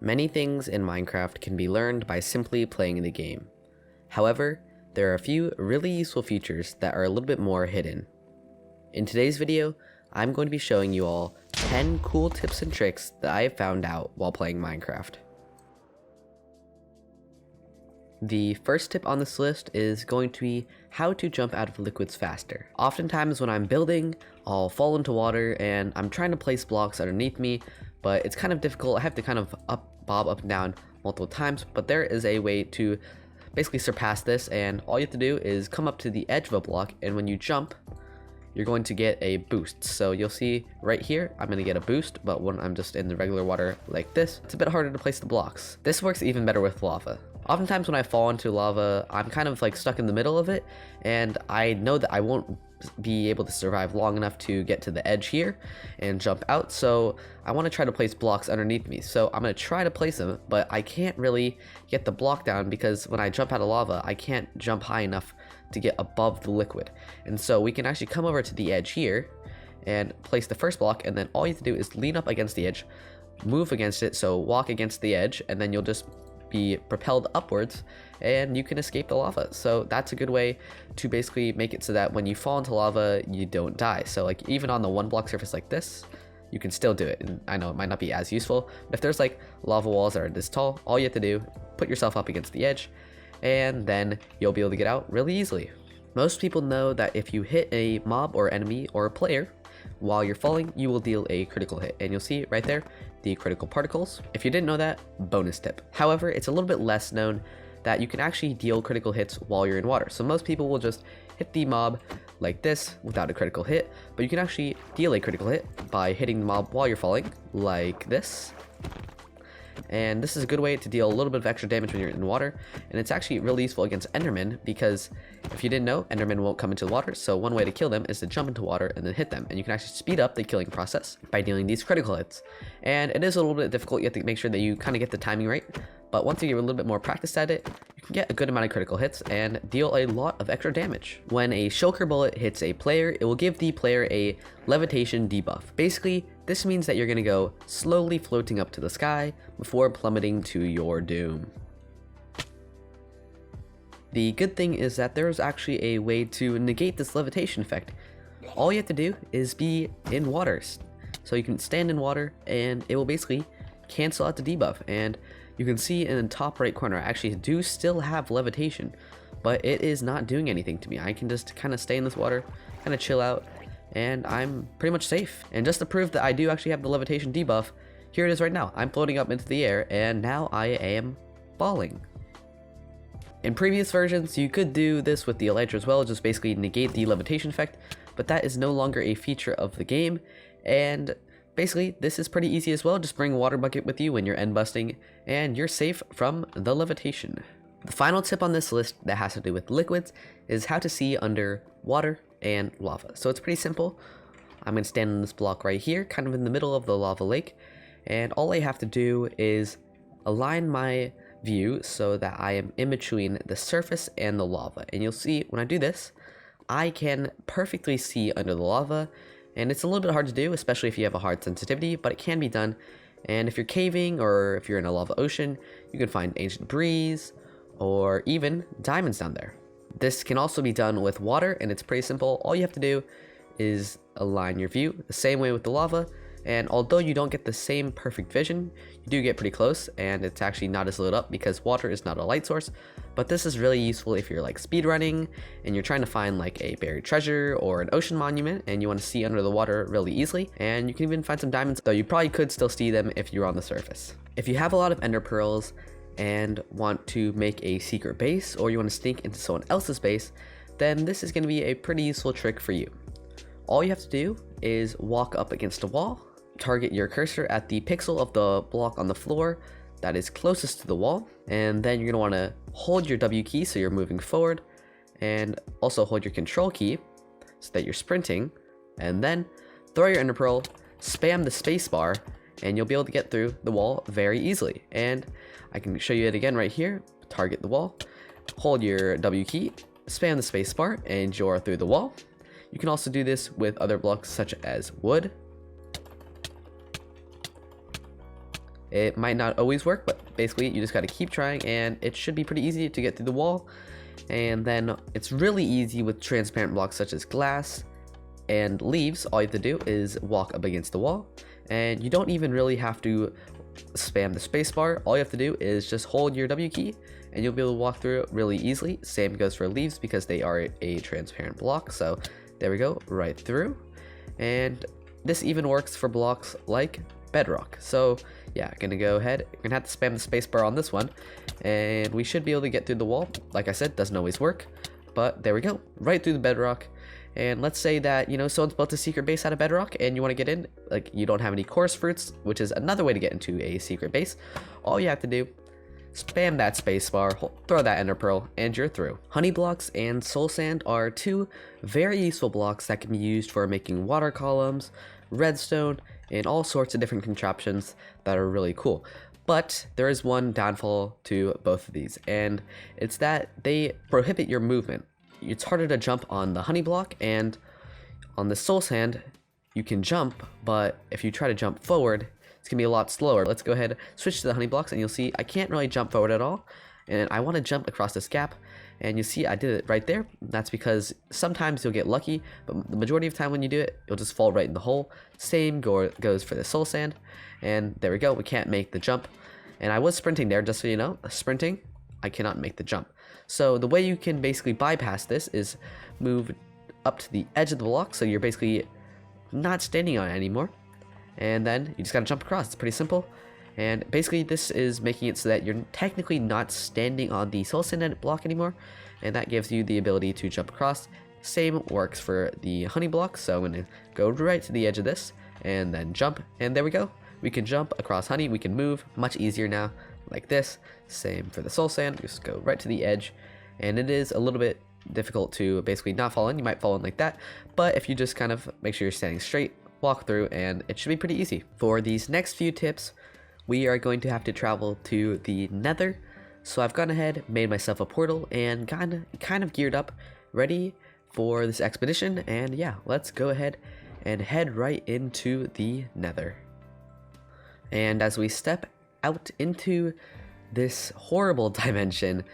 Many things in Minecraft can be learned by simply playing the game. However, there are a few really useful features that are a little bit more hidden. In today's video, I'm going to be showing you all 10 cool tips and tricks that I have found out while playing Minecraft. The first tip on this list is going to be how to jump out of liquids faster. Oftentimes when I'm building, I'll fall into water and I'm trying to place blocks underneath me, but it's kind of difficult. I have to kind of bob up and down multiple times, but there is a way to basically surpass this, and all you have to do is come up to the edge of a block, and when you jump, you're going to get a boost. So you'll see right here, I'm going to get a boost, but when I'm just in the regular water like this, it's a bit harder to place the blocks. This works even better with lava. Oftentimes when I fall into lava, I'm kind of like stuck in the middle of it, and I know that I won't be able to survive long enough to get to the edge here and jump out, so I want to try to place blocks underneath me. So I'm going to try to place them, but I can't really get the block down because when I jump out of lava, I can't jump high enough to get above the liquid. And so we can actually come over to the edge here and place the first block, and then all you have to do is lean up against the edge, move against it, so walk against the edge, and then you'll just be propelled upwards and you can escape the lava. So that's a good way to basically make it so that when you fall into lava, you don't die. So like even on the one block surface like this, you can still do it. And I know it might not be as useful, but if there's like lava walls that are this tall, all you have to do, put yourself up against the edge, and then you'll be able to get out really easily. Most people know that if you hit a mob or enemy or a player while you're falling, you will deal a critical hit, and you'll see right there the critical particles. If you didn't know that, bonus tip. However, it's a little bit less known that you can actually deal critical hits while you're in water. So most people will just hit the mob like this without a critical hit, but you can actually deal a critical hit by hitting the mob while you're falling like this. And this is a good way to deal a little bit of extra damage when you're in water, and it's actually really useful against Endermen, because if you didn't know, Endermen won't come into the water, so one way to kill them is to jump into water and then hit them, and you can actually speed up the killing process by dealing these critical hits. And it is a little bit difficult. You have to make sure that you kind of get the timing right, but once you get a little bit more practice at it, you can get a good amount of critical hits and deal a lot of extra damage. When a shulker bullet hits a player, it will give the player a levitation debuff. Basically, this means that you're going to go slowly floating up to the sky before plummeting to your doom. The good thing is that there's actually a way to negate this levitation effect. All you have to do is be in water. So you can stand in water and it will basically cancel out the debuff. And you can see in the top right corner, I actually do still have levitation, but it is not doing anything to me. I can just kind of stay in this water, kind of chill out, and I'm pretty much safe. And just to prove that I do actually have the levitation debuff, here it is right now. I'm floating up into the air, and now I am falling. In previous versions, you could do this with the elytra as well, just basically negate the levitation effect, but that is no longer a feature of the game, and basically this is pretty easy as well. Just bring a water bucket with you when you're end busting, and you're safe from the levitation. The final tip on this list that has to do with liquids is how to see under water and lava. So it's pretty simple. I'm going to stand on this block right here, kind of in the middle of the lava lake, and all I have to do is align my view so that I am in between the surface and the lava. And you'll see when I do this, I can perfectly see under the lava, and it's a little bit hard to do, especially if you have a hard sensitivity, but it can be done. And if you're caving or if you're in a lava ocean, you can find ancient breeze or even diamonds down there. This can also be done with water, and it's pretty simple. All you have to do is align your view the same way with the lava, and although you don't get the same perfect vision, you do get pretty close, and it's actually not as lit up because water is not a light source. But this is really useful if you're like speedrunning and you're trying to find like a buried treasure or an ocean monument and you want to see under the water really easily. And you can even find some diamonds, though you probably could still see them if you're on the surface. If you have a lot of ender pearls and want to make a secret base, or you want to sneak into someone else's base, then this is going to be a pretty useful trick for you. All you have to do is walk up against a wall, target your cursor at the pixel of the block on the floor that is closest to the wall, and then you're going to want to hold your W key so you're moving forward, and also hold your control key so that you're sprinting, and then throw your ender pearl, spam the space bar, and you'll be able to get through the wall very easily. And I can show you it again right here. Target the wall, hold your W key, spam the space bar, and you're through the wall. You can also do this with other blocks such as wood, It might not always work, but basically you just got to keep trying, and it should be pretty easy to get through the wall. And then it's really easy with transparent blocks such as glass and leaves. All you have to do is walk up against the wall, and you don't even really have to spam the spacebar. All you have to do is just hold your W key and you'll be able to walk through it really easily. Same goes for leaves because they are a transparent block. So there we go, right through. And this even works for blocks like bedrock. So yeah, gonna go ahead. You're gonna have to spam the spacebar on this one, and we should be able to get through the wall. Like I said, doesn't always work, but there we go, right through the bedrock. And let's say that, you know, someone's built a secret base out of bedrock and you want to get in, like you don't have any coarse fruits, which is another way to get into a secret base. All you have to do, spam that spacebar, throw that ender pearl, and you're through. Honey blocks and soul sand are two very useful blocks that can be used for making water columns, redstone, and all sorts of different contraptions that are really cool. But there is one downfall to both of these, and it's that they prohibit your movement. It's harder to jump on the honey block, and on the soul sand you can jump, but if you try to jump forward, it's gonna be a lot slower. Let's go ahead, switch to the honey blocks, and you'll see I can't really jump forward at all, and I want to jump across this gap, and you see I did it right there. That's because sometimes you'll get lucky, but the majority of the time when you do it, you'll just fall right in the hole. Same goes for the soul sand, and there we go, we can't make the jump. And I was sprinting there, just so you know, sprinting, I cannot make the jump. So the way you can basically bypass this is move up to the edge of the block, so you're basically not standing on it anymore, and then you just gotta jump across. It's pretty simple. And basically this is making it so that you're technically not standing on the soul sand block anymore, and that gives you the ability to jump across. Same works for the honey block, so I'm gonna go right to the edge of this and then jump, and there we go. We can jump across honey, we can move much easier now, like this. Same for the soul sand, just go right to the edge, and it is a little bit difficult to basically not fall in. You might fall in like that, but if you just kind of make sure you're standing straight, walk through, and it should be pretty easy. For these next few tips, we are going to have to travel to the nether, so I've gone ahead, made myself a portal, and kind of geared up, ready for this expedition. And yeah, let's go ahead and head right into the nether. And as we step out into this horrible dimension,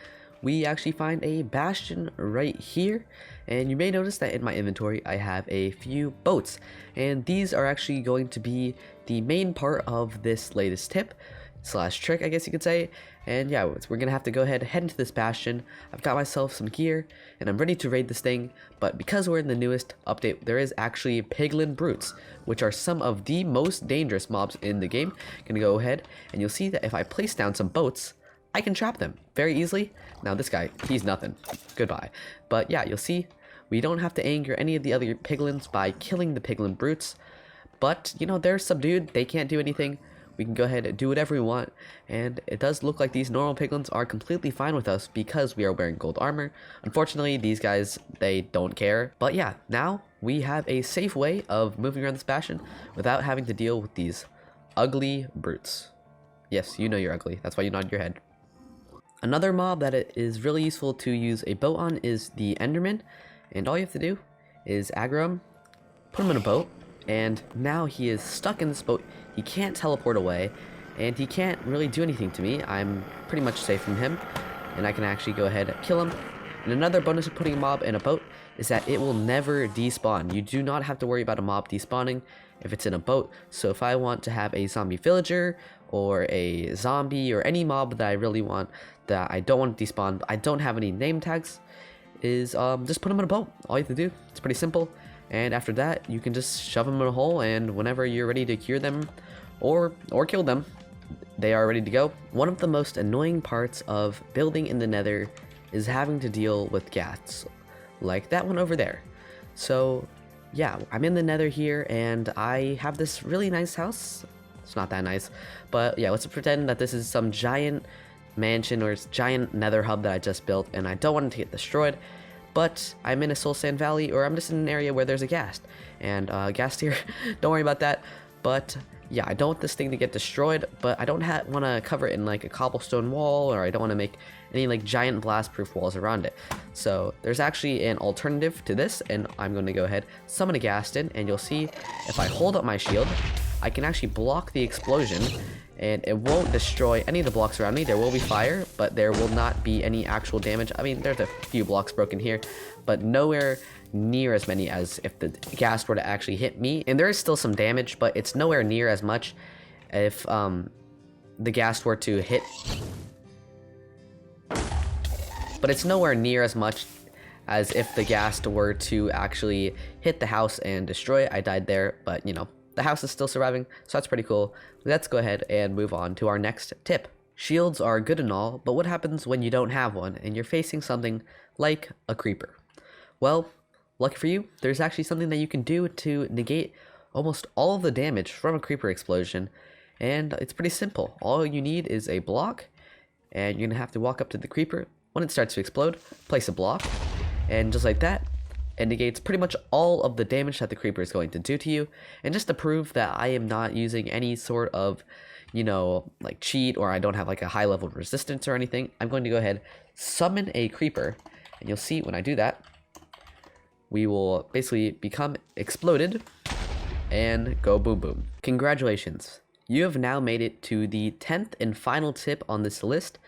we actually find a bastion right here, and you may notice that in my inventory I have a few boats, and these are actually going to be the main part of this latest tip slash trick, I guess you could say. And yeah, we're gonna have to go ahead, head into this bastion. I've got myself some gear and I'm ready to raid this thing, but because we're in the newest update, there is actually piglin brutes, which are some of the most dangerous mobs in the game. Gonna go ahead, and you'll see that if I place down some boats, I can trap them very easily. Now this guy, he's nothing, goodbye. But yeah, you'll see we don't have to anger any of the other piglins by killing the piglin brutes, but you know, they're subdued, they can't do anything. We can go ahead and do whatever we want, and it does look like these normal piglins are completely fine with us because we are wearing gold armor. Unfortunately, these guys, they don't care. But yeah, now we have a safe way of moving around this bastion without having to deal with these ugly brutes. Yes, you know you're ugly, that's why you nod your head. Another mob that it is really useful to use a boat on is the Enderman, and all you have to do is aggro him, put him in a boat, and now he is stuck in this boat. He can't teleport away, and he can't really do anything to me. I'm pretty much safe from him, and I can actually go ahead and kill him. And another bonus of putting a mob in a boat is that it will never despawn. You do not have to worry about a mob despawning if it's in a boat. So if I want to have a zombie villager or a zombie or any mob that I really want that I don't want to despawn, I don't have any name tags, is just put them in a boat. All you have to do, it's pretty simple. And after that, you can just shove them in a hole, and whenever you're ready to cure them or kill them, they are ready to go. One of the most annoying parts of building in the nether is having to deal with ghasts, like that one over there. So yeah, I'm in the nether here, and I have this really nice house. It's not that nice, but yeah, let's pretend that this is some giant mansion or giant nether hub that I just built, and I don't want it to get destroyed. But I'm in a soul sand valley, or I'm just in an area where there's a ghast. And ghast here, don't worry about that. But yeah, I don't want this thing to get destroyed, but I don't want to cover it in like a cobblestone wall, or I don't want to make any like giant blast proof walls around it. So there's actually an alternative to this, and I'm going to go ahead, summon a ghast in, and you'll see if I hold up my shield, I can actually block the explosion, and it won't destroy any of the blocks around me. There will be fire, but there will not be any actual damage. I mean, there's a few blocks broken here, but nowhere near as many as if the ghast were to actually hit me. And there is still some damage, but it's nowhere near as much if the ghast were to hit. But it's nowhere near as much as if the ghast were to actually hit the house and destroy it. I died there, but you know, the house is still surviving, so that's pretty cool. Let's go ahead and move on to our next tip. Shields are good and all, but what happens when you don't have one and you're facing something like a creeper? Well, lucky for you, there's actually something that you can do to negate almost all of the damage from a creeper explosion, and it's pretty simple. All you need is a block, and you're gonna have to walk up to the creeper. When it starts to explode, place a block, and just like that, it negates pretty much all of the damage that the creeper is going to do to you. And just to prove that I am not using any sort of, you know, like cheat, or I don't have like a high level of resistance or anything, I'm going to go ahead, summon a creeper, and you'll see when I do that, we will basically become exploded and go boom boom. Congratulations, you have now made it to the 10th and final tip on this list,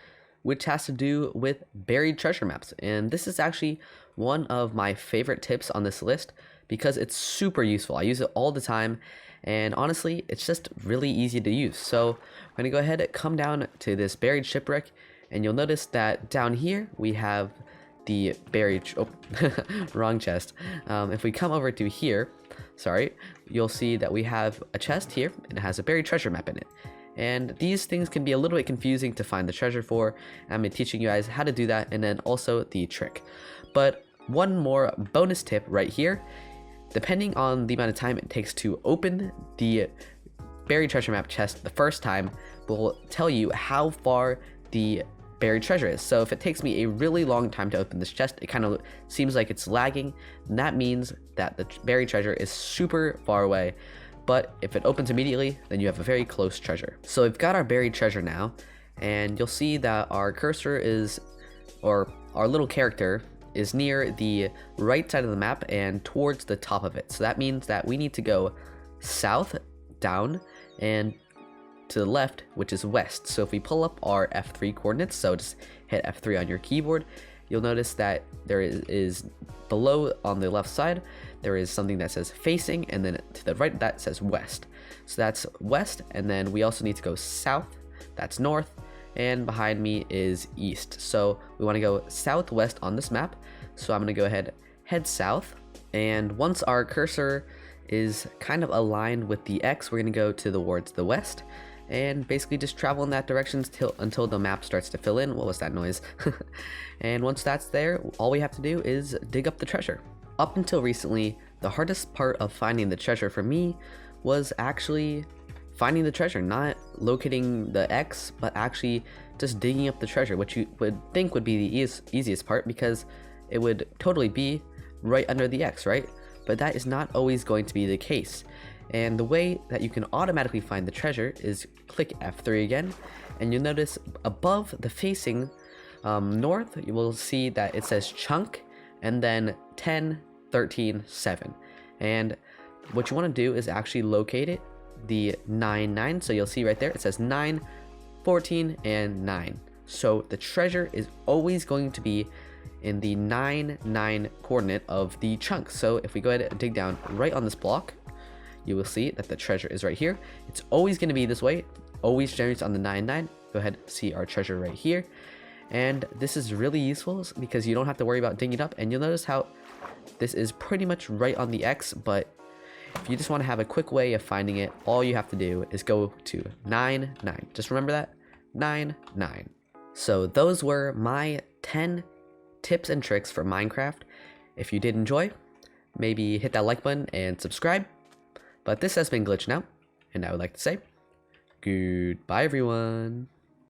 which has to do with buried treasure maps. And this is actually one of my favorite tips on this list because it's super useful. I use it all the time, and honestly, it's just really easy to use. So I'm gonna go ahead and come down to this buried shipwreck, and you'll notice that down here we have the buried, wrong chest. If we come over to here, sorry, you'll see that we have a chest here, and it has a buried treasure map in it. And these things can be a little bit confusing to find the treasure for. I'm teaching you guys how to do that, and then also the trick. But one more bonus tip right here. Depending on the amount of time it takes to open the buried treasure map chest the first time, will tell you how far the buried treasure is. So if it takes me a really long time to open this chest, it kind of seems like it's lagging, and that means that the buried treasure is super far away. But if it opens immediately, then you have a very close treasure. So we've got our buried treasure now, and you'll see that our cursor is, or our little character is near the right side of the map and towards the top of it. So that means that we need to go south, down, and to the left, which is west. So if we pull up our F3 coordinates, so just hit F3 on your keyboard, you'll notice that there is below on the left side, there is something that says facing, and then to the right that says west. So that's west, and then we also need to go south, that's north, and behind me is east. So we want to go southwest on this map. So I'm going to go ahead, head south, and once our cursor is kind of aligned with the X, we're going to go towards the west, and basically just travel in that direction until the map starts to fill in. What was that noise? And once that's there, all we have to do is dig up the treasure. Up until recently, the hardest part of finding the treasure for me was actually finding the treasure, not locating the X, but actually just digging up the treasure, which you would think would be the easiest part because it would totally be right under the X, right? But that is not always going to be the case. And the way that you can automatically find the treasure is click F3 again, and you'll notice above the facing north, you will see that it says chunk, and then 10, 13, 7. And what you want to do is actually locate it, the 9, 9. So you'll see right there, it says 9, 14, and 9. So the treasure is always going to be in the 9, 9 coordinate of the chunk. So if we go ahead and dig down right on this block, you will see that the treasure is right here. It's always going to be this way, always generates on the 9, 9. Go ahead and see our treasure right here. And this is really useful because you don't have to worry about digging it up, and you'll notice how this is pretty much right on the X. But if you just want to have a quick way of finding it, all you have to do is go to 9, 9. Just remember that, 9, 9. So those were my 10 tips and tricks for Minecraft. If you did enjoy, maybe hit that like button and subscribe. But this has been GlitchNOut, and I would like to say goodbye, everyone.